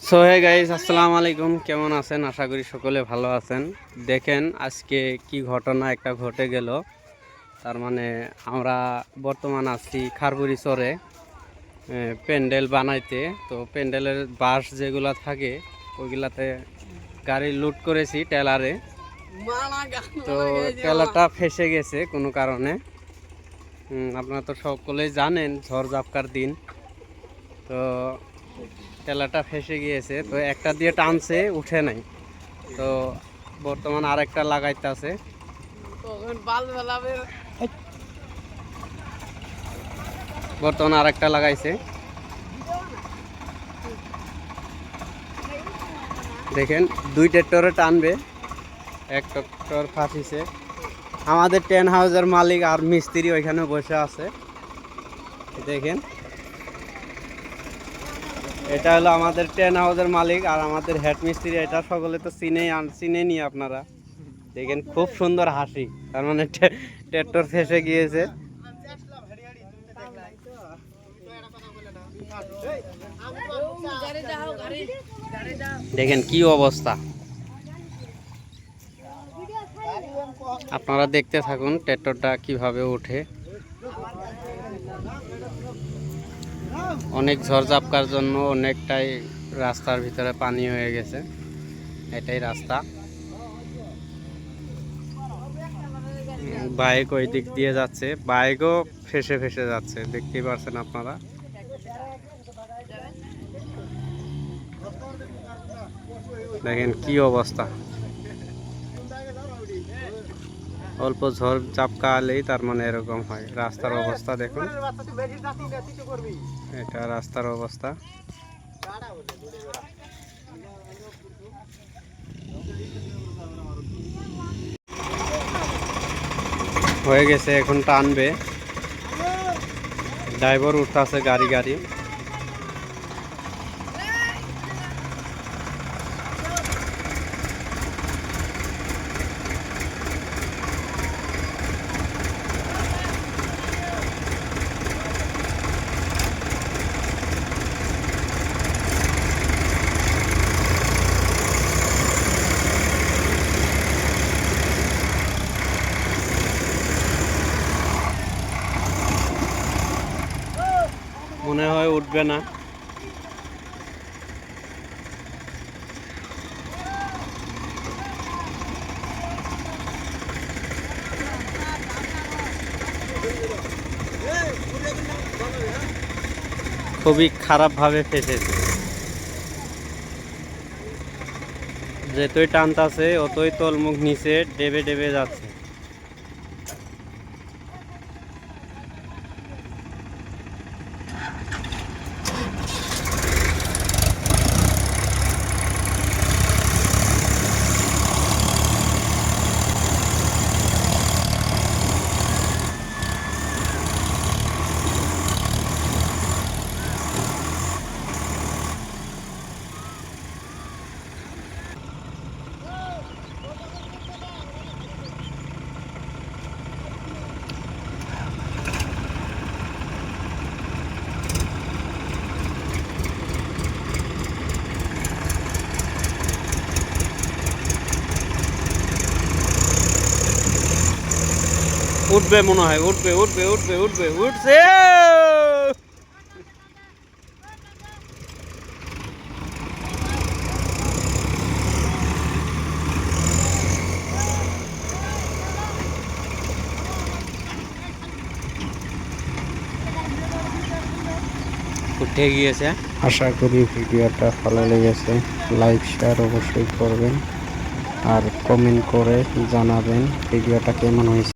So hey guys, আসসালামু আলাইকুম। কেমন আছেন? আশা করি সকলে ভালো আছেন। দেখেন আজকে কি ঘটনা একটা ঘটে গেল। তার মানে আমরা বর্তমান আছি খারপুরি চরে প্যান্ডেল বানাইতে। তো প্যান্ডেলের বাঁশ যেগুলা থাকে ওইগুলাতে গাড়ি লুট করেছি টেলারে। তো টেলারটা ফেসে গেছে কোনো কারণে। আপনারা তো সকলেই জানেন ঝড় ঝাপটার দিন। তো টেলারটা ফেসে গিয়েছে, তো একটা দিয়ে টানছে, উঠে নাই। তো বর্তমান আরেকটা লাগাইতে আছে। বর্তমান আরেকটা লাগাইছে, দেখেন দুই ট্রাক্টরে টানবে, এক ট্রাক্টর ফাঁসিছে। আমাদের টেন হাউসের মালিক আর মিস্ত্রি ওইখানে বসে আছে। দেখেন এটা হলো আমাদের টেন হাউসের মালিক আর আমাদের হেড মিস্ত্রি। এটা সকলে তো চিনেই নি আপনারা। দেখেন খুব সুন্দর হাসি, তার মানে ট্রাক্টর ফেসে গিয়েছে। দেখেন কি অবস্থা, আপনারা দেখতে থাকুন ট্রাক্টরটা কিভাবে ওঠে। অনেক ঝড়ঝাপটার জন্য অনেকটাই রাস্তার ভিতরে পানি হয়ে গেছে। এটাই রাস্তা। বাইক ওই দিক দিয়ে যাচ্ছে, বাইকও ফেসে ফেসে যাচ্ছে, দেখতেই পারছেন আপনারা। দেখেন কি অবস্থা, অল্প ঝড় চাপকা আলেই তার মানে এরকম হয়। রাস্তার অবস্থা দেখুন, এটা রাস্তার অবস্থা। হয়ে গেছে, এখন টানবে, ড্রাইভার উঠতেছে গাড়ি গাড়ি। মনে হয় উঠবে না। খুবই খারাপভাবে ফেসেছে, যতই টানতাছে অতই তলমুখ নিচে ডেবে ডেবে যাচ্ছে। উঠবে মনে হয়, উঠবে উঠবে উঠবে উঠবে, উঠছে। উঠে গিয়েছে। আশা করি ভিডিওটা ভালো লেগেছে। লাইক শেয়ার অবশ্যই করবেন আর কমেন্ট করে জানাবেন ভিডিওটা কেমন হয়েছে।